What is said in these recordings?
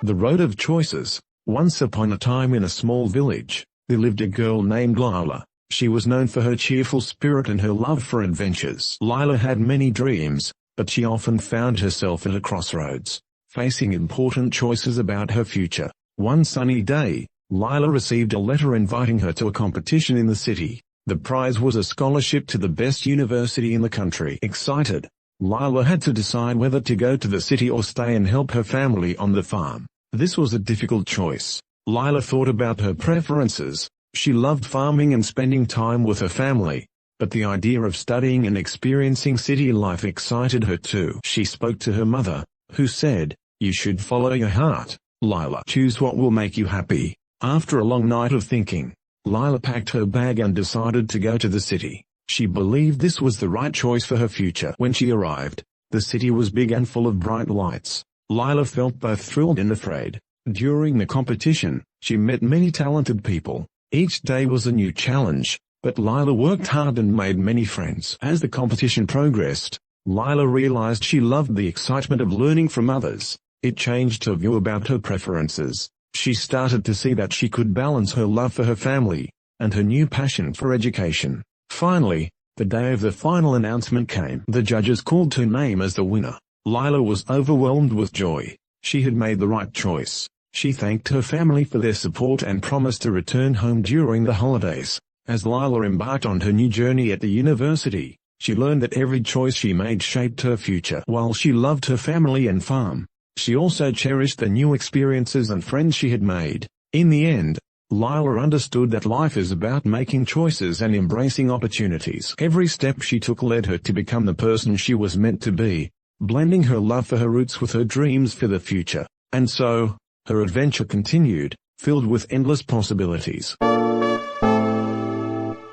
The Road of Choices. Once upon a time in a small village, there lived a girl named Lila. She was known for her cheerful spirit and her love for adventures. Lila had many dreams, but she often found herself at a crossroads, facing important choices about her future. One sunny day, Lila received a letter inviting her to a competition in the city. The prize was a scholarship to the best university in the country. Excited, Lila had to decide whether to go to the city or stay and help her family on the farm. This was a difficult choice. Lila thought about her preferences. She loved farming and spending time with her family, but the idea of studying and experiencing city life excited her too. She spoke to her mother, who said, "You should follow your heart, Lila. Choose what will make you happy." After a long night of thinking, Lila packed her bag and decided to go to the city. She believed this was the right choice for her future. When she arrived, the city was big and full of bright lights. Lila felt both thrilled and afraid. During the competition, she met many talented people. Each day was a new challenge, but Lila worked hard and made many friends. As the competition progressed, Lila realized she loved the excitement of learning from others. It changed her view about her preferences. She started to see that she could balance her love for her family and her new passion for education. Finally, the day of the final announcement came. The judges called her name as the winner. Lila was overwhelmed with joy. She had made the right choice. She thanked her family for their support and promised to return home during the holidays. As Lila embarked on her new journey at the university, she learned that every choice she made shaped her future. While she loved her family and farm, she also cherished the new experiences and friends she had made. In the end, Lila understood that life is about making choices and embracing opportunities. Every step she took led her to become the person she was meant to be, blending her love for her roots with her dreams for the future. And so, her adventure continued, filled with endless possibilities.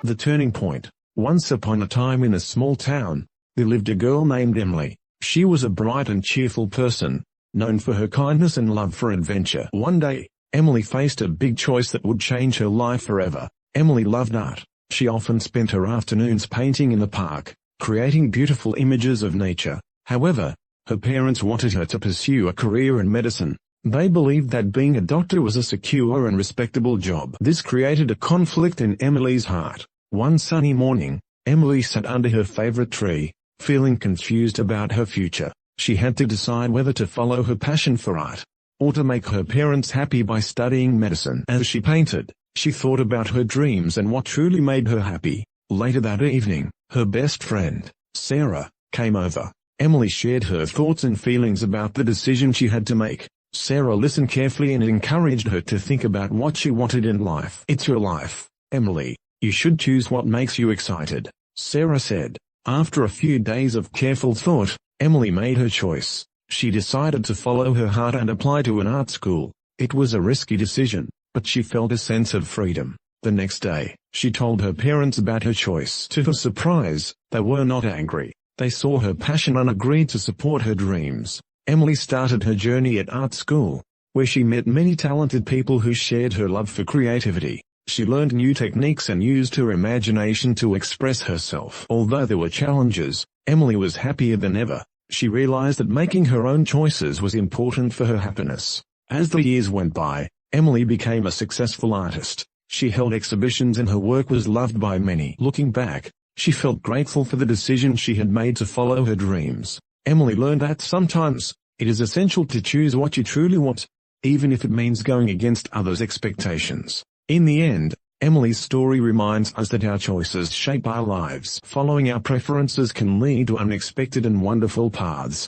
The turning point. Once upon a time in a small town, there lived a girl named Emily. She was a bright and cheerful person, known for her kindness and love for adventure. One day, Emily faced a big choice that would change her life forever. Emily loved art. She often spent her afternoons painting in the park, creating beautiful images of nature. However, her parents wanted her to pursue a career in medicine. They believed that being a doctor was a secure and respectable job. This created a conflict in Emily's heart. One sunny morning, Emily sat under her favorite tree, feeling confused about her future. She had to decide whether to follow her passion for art, or to make her parents happy by studying medicine. As she painted, she thought about her dreams and what truly made her happy. Later that evening, her best friend, Sarah, came over. Emily shared her thoughts and feelings about the decision she had to make. Sarah listened carefully and encouraged her to think about what she wanted in life. "It's your life, Emily. You should choose what makes you excited," Sarah said. After a few days of careful thought, Emily made her choice. She decided to follow her heart and apply to an art school. It was a risky decision, but she felt a sense of freedom. The next day, she told her parents about her choice. To her surprise, they were not angry. They saw her passion and agreed to support her dreams. Emily started her journey at art school, where she met many talented people who shared her love for creativity. She learned new techniques and used her imagination to express herself. Although there were challenges, Emily was happier than ever. She realized that making her own choices was important for her happiness. As the years went by, Emily became a successful artist. She held exhibitions and her work was loved by many. Looking back, she felt grateful for the decision she had made to follow her dreams. Emily learned that sometimes, it is essential to choose what you truly want, even if it means going against others' expectations. In the end, Emily's story reminds us that our choices shape our lives. Following our preferences can lead to unexpected and wonderful paths.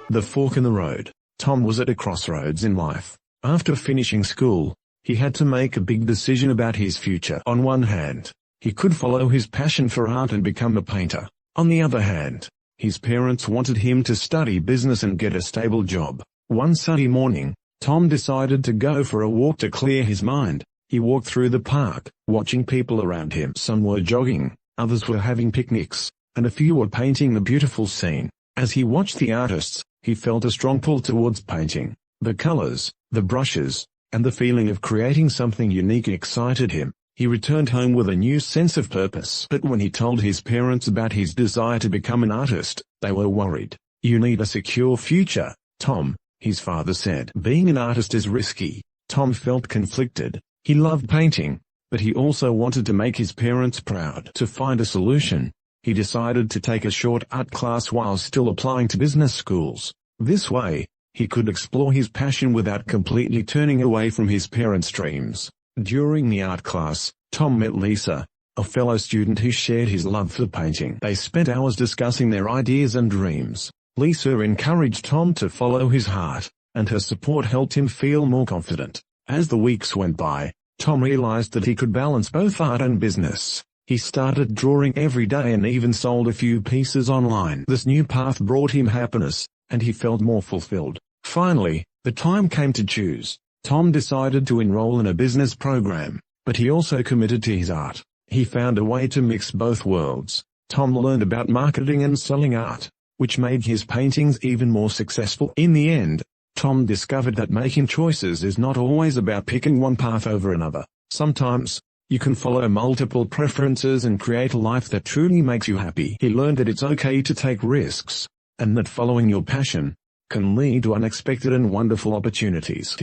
The fork in the road. Tom was at a crossroads in life. After finishing school, he had to make a big decision about his future. On one hand, he could follow his passion for art and become a painter. On the other hand, his parents wanted him to study business and get a stable job. One sunny morning, Tom decided to go for a walk to clear his mind. He walked through the park, watching people around him. Some were jogging, others were having picnics, and a few were painting the beautiful scene. As he watched the artists, he felt a strong pull towards painting. The colors, the brushes, and the feeling of creating something unique excited him. He returned home with a new sense of purpose. But when he told his parents about his desire to become an artist, they were worried. "You need a secure future, Tom," his father said. Being an artist is risky. Tom felt conflicted. He loved painting, but he also wanted to make his parents proud. To find a solution, he decided to take a short art class while still applying to business schools. This way, he could explore his passion without completely turning away from his parents' dreams. During the art class, Tom met Lisa, a fellow student who shared his love for painting. They spent hours discussing their ideas and dreams. Lisa encouraged Tom to follow his heart, and her support helped him feel more confident. As the weeks went by, Tom realized that he could balance both art and business. He started drawing every day and even sold a few pieces online. This new path brought him happiness, and he felt more fulfilled. Finally, the time came to choose. Tom decided to enroll in a business program, but he also committed to his art. He found a way to mix both worlds. Tom learned about marketing and selling art, which made his paintings even more successful. In the end, Tom discovered that making choices is not always about picking one path over another. Sometimes, you can follow multiple preferences and create a life that truly makes you happy. He learned that it's okay to take risks, and that following your passion can lead to unexpected and wonderful opportunities.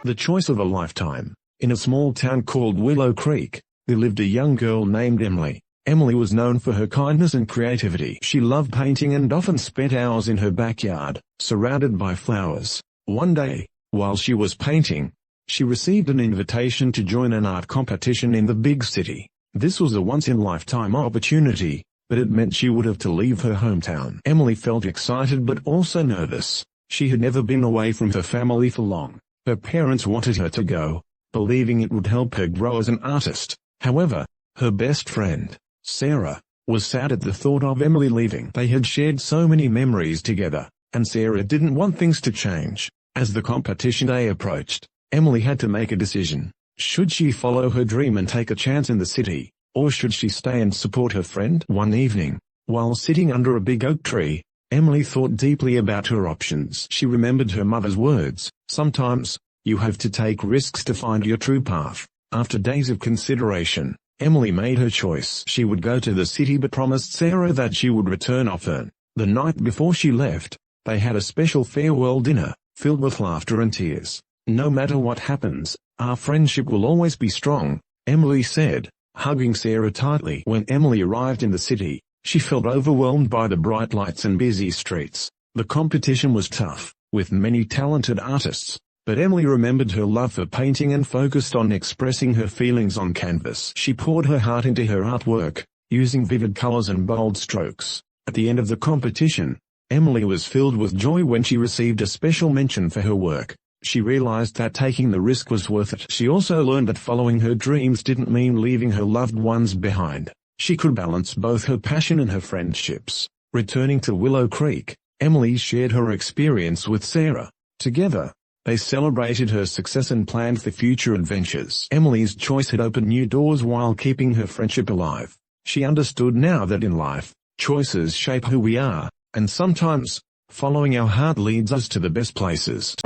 The choice of a lifetime. In a small town called Willow Creek, there lived a young girl named Emily. Emily was known for her kindness and creativity. She loved painting and often spent hours in her backyard, surrounded by flowers. One day, while she was painting, she received an invitation to join an art competition in the big city. This was a once-in-a-lifetime opportunity, but it meant she would have to leave her hometown. Emily felt excited but also nervous. She had never been away from her family for long. Her parents wanted her to go, believing it would help her grow as an artist. However, her best friend, Sarah, was sad at the thought of Emily leaving. They had shared so many memories together, and Sarah didn't want things to change. As the competition day approached, Emily had to make a decision. Should she follow her dream and take a chance in the city, or should she stay and support her friend? One evening, while sitting under a big oak tree, Emily thought deeply about her options. She remembered her mother's words, "Sometimes, you have to take risks to find your true path." After days of consideration, Emily made her choice. She would go to the city but promised Sarah that she would return often. The night before she left, they had a special farewell dinner, filled with laughter and tears. "No matter what happens, our friendship will always be strong," Emily said, hugging Sarah tightly. When Emily arrived in the city, she felt overwhelmed by the bright lights and busy streets. The competition was tough, with many talented artists, but Emily remembered her love for painting and focused on expressing her feelings on canvas. She poured her heart into her artwork, using vivid colors and bold strokes. At the end of the competition, Emily was filled with joy when she received a special mention for her work. She realized that taking the risk was worth it. She also learned that following her dreams didn't mean leaving her loved ones behind. She could balance both her passion and her friendships. Returning to Willow Creek, Emily shared her experience with Sarah. Together, they celebrated her success and planned for future adventures. Emily's choice had opened new doors while keeping her friendship alive. She understood now that in life, choices shape who we are, and sometimes, following our heart leads us to the best places.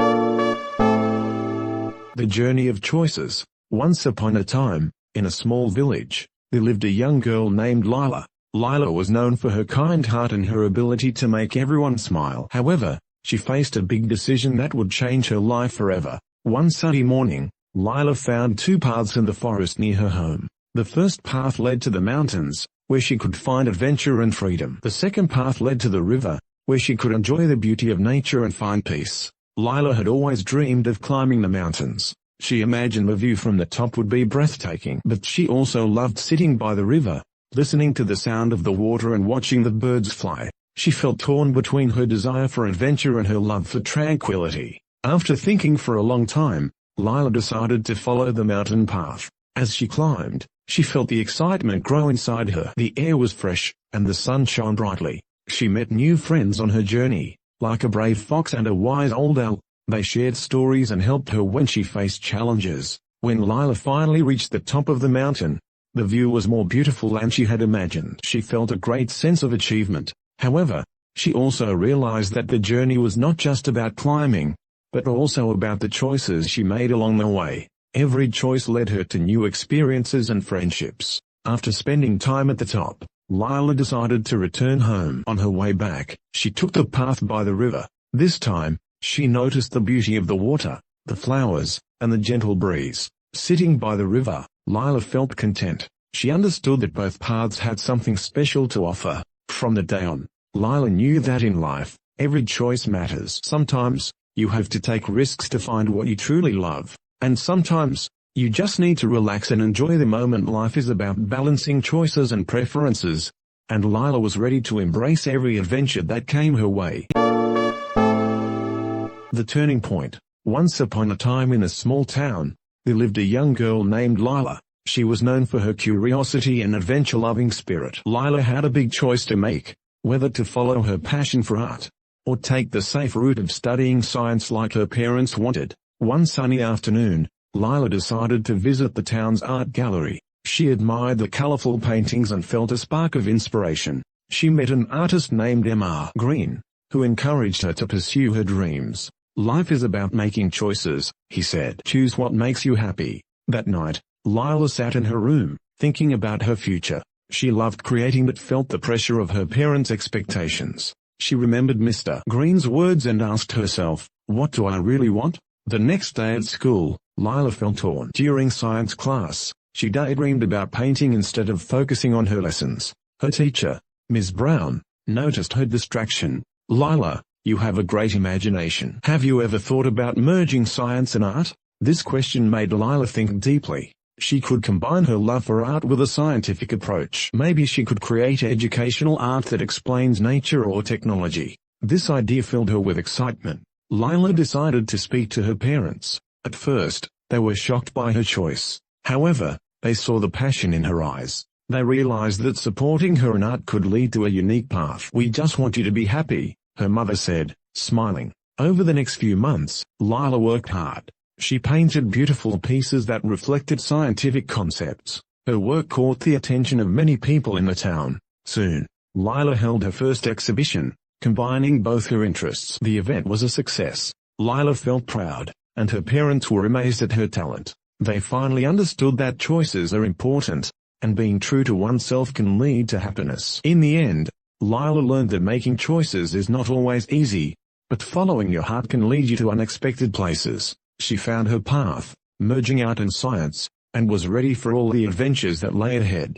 The journey of choices. Once upon a time, in a small village, there lived a young girl named Lila. Lila was known for her kind heart and her ability to make everyone smile. However, she faced a big decision that would change her life forever. One sunny morning, Lila found two paths in the forest near her home. The first path led to the mountains, where she could find adventure and freedom. The second path led to the river, where she could enjoy the beauty of nature and find peace. Lila had always dreamed of climbing the mountains. She imagined the view from the top would be breathtaking. But she also loved sitting by the river, listening to the sound of the water and watching the birds fly. She felt torn between her desire for adventure and her love for tranquility. After thinking for a long time, Lila decided to follow the mountain path. As she climbed, she felt the excitement grow inside her. The air was fresh, and the sun shone brightly. She met new friends on her journey, like a brave fox and a wise old owl. They shared stories and helped her when she faced challenges. When Lila finally reached the top of the mountain, the view was more beautiful than she had imagined. She felt a great sense of achievement. However, she also realized that the journey was not just about climbing, but also about the choices she made along the way. Every choice led her to new experiences and friendships. After spending time at the top, Lila decided to return home. On her way back, she took the path by the river, This time, she noticed the beauty of the water, the flowers, and the gentle breeze. Sitting by the river, Lila felt content. She understood that both paths had something special to offer. From that day on, Lila knew that in life, every choice matters. Sometimes, you have to take risks to find what you truly love, and sometimes, you just need to relax and enjoy the moment. Life is about balancing choices and preferences, and Lila was ready to embrace every adventure that came her way. The turning point. Once upon a time in a small town, there lived a young girl named Lila. She was known for her curiosity and adventure-loving spirit. Lila had a big choice to make, whether to follow her passion for art, or take the safe route of studying science like her parents wanted. One sunny afternoon, Lila decided to visit the town's art gallery. She admired the colorful paintings and felt a spark of inspiration. She met an artist named Emma Green, who encouraged her to pursue her dreams. "Life is about making choices," he said. "Choose what makes you happy." That night, Lila sat in her room, thinking about her future. She loved creating but felt the pressure of her parents' expectations. She remembered Mr. Green's words and asked herself, "What do I really want?" The next day at school, Lila felt torn. During science class, she daydreamed about painting instead of focusing on her lessons. Her teacher, Ms. Brown, noticed her distraction. "Lila, you have a great imagination. Have you ever thought about merging science and art?" This question made Lila think deeply. She could combine her love for art with a scientific approach. Maybe she could create educational art that explains nature or technology. This idea filled her with excitement. Lila decided to speak to her parents. At first, they were shocked by her choice. However, they saw the passion in her eyes. They realized that supporting her in art could lead to a unique path. "We just want you to be happy," her mother said, smiling. Over the next few months, Lila worked hard. She painted beautiful pieces that reflected scientific concepts. Her work caught the attention of many people in the town. Soon, Lila held her first exhibition, combining both her interests. The event was a success. Lila felt proud, and her parents were amazed at her talent. They finally understood that choices are important, and being true to oneself can lead to happiness. In the end, Lila learned that making choices is not always easy, but following your heart can lead you to unexpected places. She found her path, merging art and science, and was ready for all the adventures that lay ahead.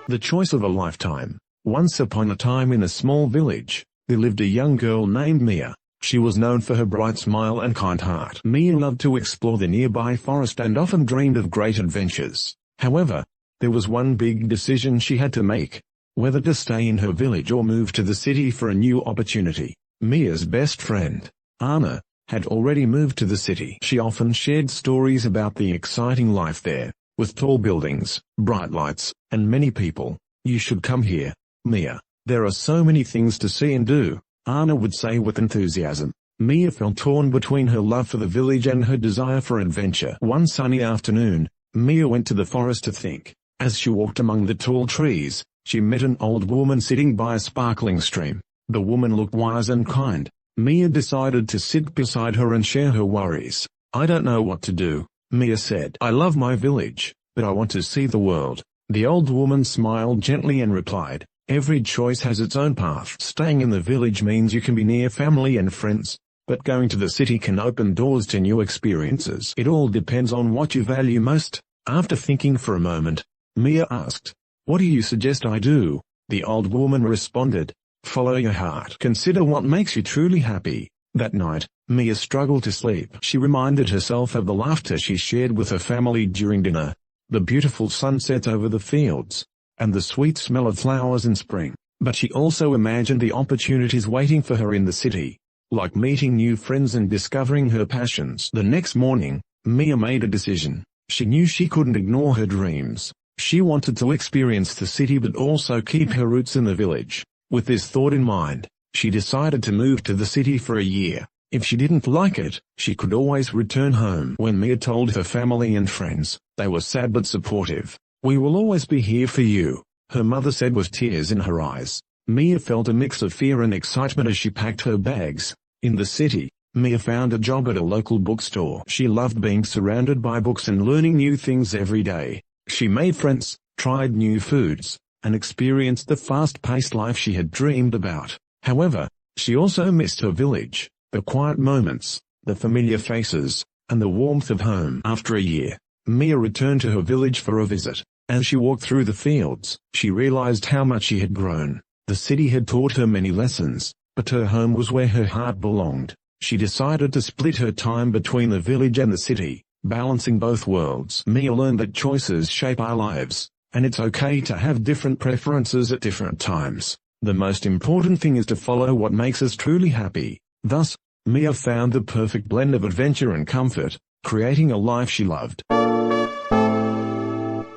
The choice of a lifetime. Once upon a time in a small village, there lived a young girl named Mia. She was known for her bright smile and kind heart. Mia loved to explore the nearby forest and often dreamed of great adventures. However, there was one big decision she had to make: whether to stay in her village or move to the city for a new opportunity. Mia's best friend, Anna, had already moved to the city. She often shared stories about the exciting life there, with tall buildings, bright lights, and many people. "You should come here, Mia. There are so many things to see and do," Anna would say with enthusiasm. Mia felt torn between her love for the village and her desire for adventure. One sunny afternoon, Mia went to the forest to think. As she walked among the tall trees, she met an old woman sitting by a sparkling stream. The woman looked wise and kind. Mia decided to sit beside her and share her worries. "I don't know what to do," Mia said. "I love my village, but I want to see the world." The old woman smiled gently and replied, "Every choice has its own path. Staying in the village means you can be near family and friends, but going to the city can open doors to new experiences. It all depends on what you value most." After thinking for a moment, Mia asked, "What do you suggest I do?" The old woman responded, "Follow your heart. Consider what makes you truly happy." That night, Mia struggled to sleep. She reminded herself of the laughter she shared with her family during dinner, the beautiful sunset over the fields, and the sweet smell of flowers in spring. But she also imagined the opportunities waiting for her in the city, like meeting new friends and discovering her passions. The next morning, Mia made a decision. She knew she couldn't ignore her dreams. She wanted to experience the city but also keep her roots in the village. With this thought in mind, she decided to move to the city for a year. If she didn't like it, she could always return home. When Mia told her family and friends, they were sad but supportive. "We will always be here for you," her mother said with tears in her eyes. Mia felt a mix of fear and excitement as she packed her bags. In the city, Mia found a job at a local bookstore. She loved being surrounded by books and learning new things every day. She made friends, tried new foods, and experienced the fast-paced life she had dreamed about. However, She also missed her village, the quiet moments, the familiar faces, and the warmth of home. After a year, Mia returned to her village for a visit. As she walked through the fields, she realized how much she had grown. The city had taught her many lessons, but her home was where her heart belonged. She decided to split her time between the village and the city, balancing both worlds. Mia learned that choices shape our lives, and it's okay to have different preferences at different times. The most important thing is to follow what makes us truly happy. Thus, Mia found the perfect blend of adventure and comfort, creating a life she loved.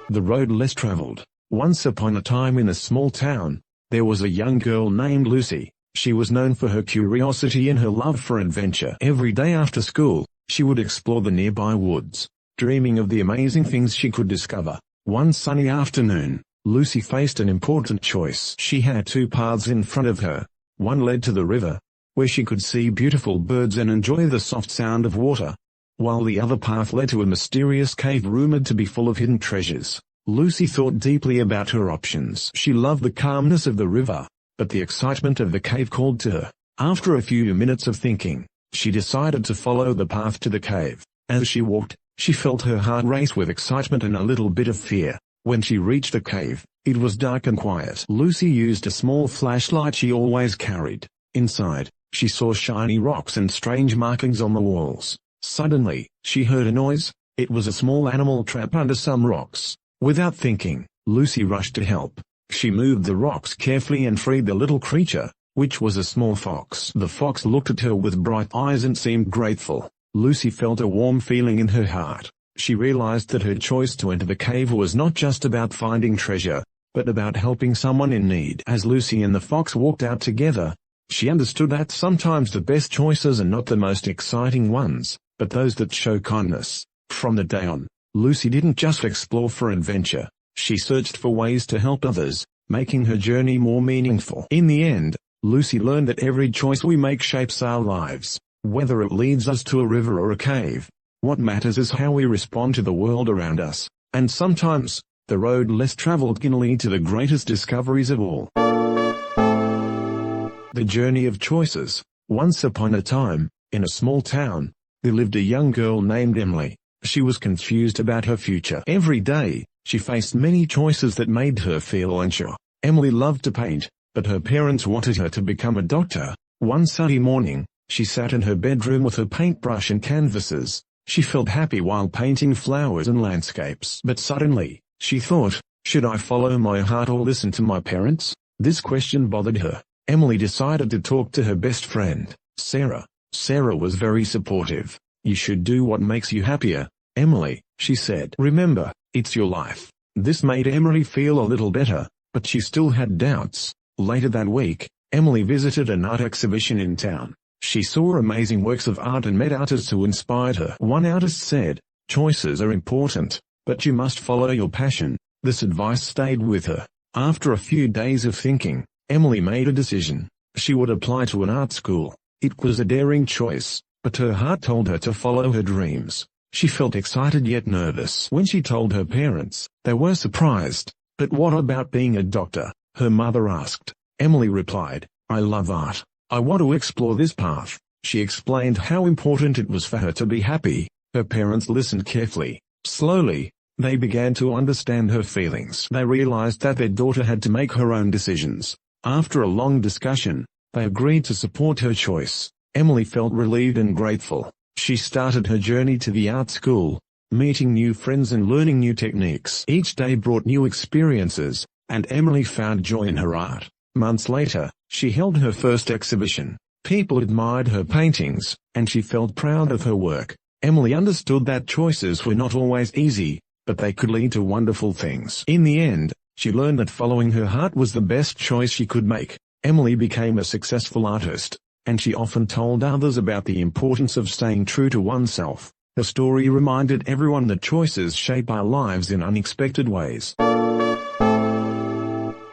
The road less traveled. Once upon a time in a small town, there was a young girl named Lucy. She was known for her curiosity and her love for adventure. Every day after school, she would explore the nearby woods, dreaming of the amazing things she could discover. One sunny afternoon, Lucy faced an important choice. She had two paths in front of her. One led to the river, where she could see beautiful birds and enjoy the soft sound of water, while the other path led to a mysterious cave rumored to be full of hidden treasures. Lucy thought deeply about her options. She loved the calmness of the river, but the excitement of the cave called to her. After a few minutes of thinking, she decided to follow the path to the cave. As she walked, she felt her heart race with excitement and a little bit of fear. When she reached the cave, it was dark and quiet. Lucy used a small flashlight she always carried. Inside, she saw shiny rocks and strange markings on the walls. Suddenly, she heard a noise. It was a small animal trapped under some rocks. Without thinking, Lucy rushed to help. She moved the rocks carefully and freed the little creature, which was a small fox. The fox looked at her with bright eyes and seemed grateful. Lucy felt a warm feeling in her heart. She realized that her choice to enter the cave was not just about finding treasure, but about helping someone in need. As Lucy and the fox walked out together, she understood that sometimes the best choices are not the most exciting ones, but those that show kindness. From the day on, Lucy didn't just explore for adventure. She searched for ways to help others, making her journey more meaningful. In the end, Lucy learned that every choice we make shapes our lives, whether it leads us to a river or a cave. What matters is how we respond to the world around us, and sometimes, the road less traveled can lead to the greatest discoveries of all. The journey of choices. Once upon a time, in a small town, there lived a young girl named Emily. She was confused about her future. Every day, she faced many choices that made her feel unsure. Emily loved to paint, but her parents wanted her to become a doctor. One sunny morning, she sat in her bedroom with her paintbrush and canvases. She felt happy while painting flowers and landscapes. But suddenly, she thought, should I follow my heart or listen to my parents? This question bothered her. Emily decided to talk to her best friend, Sarah. Sarah was very supportive. You should do what makes you happier, Emily, she said. Remember, it's your life. This made Emily feel a little better, but she still had doubts. Later that week, Emily visited an art exhibition in town. She saw amazing works of art and met artists who inspired her. One artist said, choices are important, but you must follow your passion. This advice stayed with her. After a few days of thinking, Emily made a decision. She would apply to an art school. It was a daring choice, but her heart told her to follow her dreams. She felt excited yet nervous. When she told her parents, they were surprised. But what about being a doctor? Her mother asked. Emily replied, I love art. I want to explore this path. She explained how important it was for her to be happy. Her parents listened carefully. Slowly, they began to understand her feelings. They realized that their daughter had to make her own decisions. After a long discussion, they agreed to support her choice. Emily felt relieved and grateful. She started her journey to the art school, meeting new friends and learning new techniques. Each day brought new experiences, and Emily found joy in her art. Months later, she held her first exhibition. People admired her paintings, and she felt proud of her work. Emily understood that choices were not always easy, but they could lead to wonderful things. In the end, she learned that following her heart was the best choice she could make. Emily became a successful artist, and she often told others about the importance of staying true to oneself. Her story reminded everyone that choices shape our lives in unexpected ways.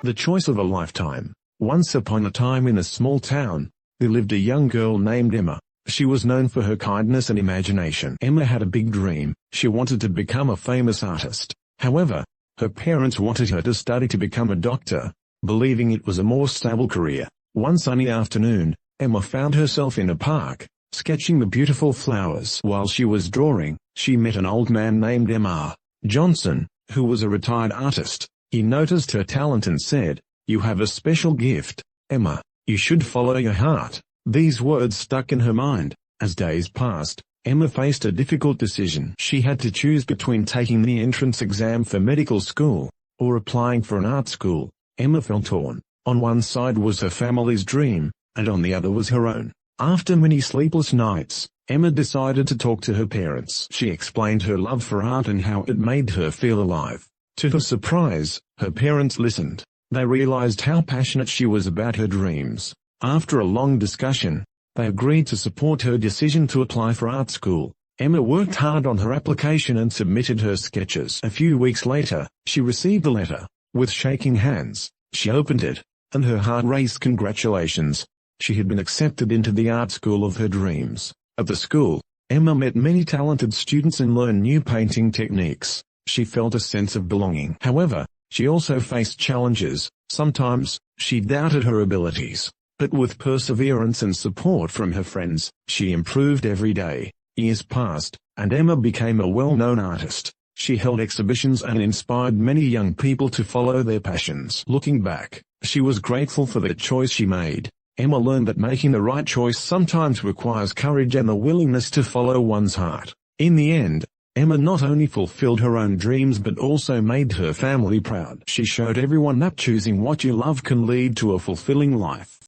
The choice of a lifetime. Once upon a time in a small town, there lived a young girl named Emma. She was known for her kindness and imagination. Emma had a big dream. She wanted to become a famous artist. However, her parents wanted her to study to become a doctor, believing it was a more stable career. One sunny afternoon, Emma found herself in a park, sketching the beautiful flowers. While she was drawing, she met an old man named M.R. Johnson, who was a retired artist. He noticed her talent and said, "You have a special gift, Emma. You should follow your heart." These words stuck in her mind. As days passed, Emma faced a difficult decision. She had to choose between taking the entrance exam for medical school, or applying for an art school. Emma felt torn. On one side was her family's dream, and on the other was her own. After many sleepless nights, Emma decided to talk to her parents. She explained her love for art and how it made her feel alive. To her surprise, her parents listened. They realized how passionate she was about her dreams. After a long discussion, they agreed to support her decision to apply for art school. Emma worked hard on her application and submitted her sketches. A few weeks later, she received the letter. With shaking hands, she opened it, and her heart raced. Congratulations! She had been accepted into the art school of her dreams. At the school, Emma met many talented students and learned new painting techniques. She felt a sense of belonging. However, she also faced challenges. Sometimes, she doubted her abilities. But with perseverance and support from her friends, she improved every day. Years passed, and Emma became a well-known artist. She held exhibitions and inspired many young people to follow their passions. Looking back, she was grateful for the choice she made. Emma learned that making the right choice sometimes requires courage and the willingness to follow one's heart. In the end, Emma not only fulfilled her own dreams but also made her family proud. She showed everyone that choosing what you love can lead to a fulfilling life.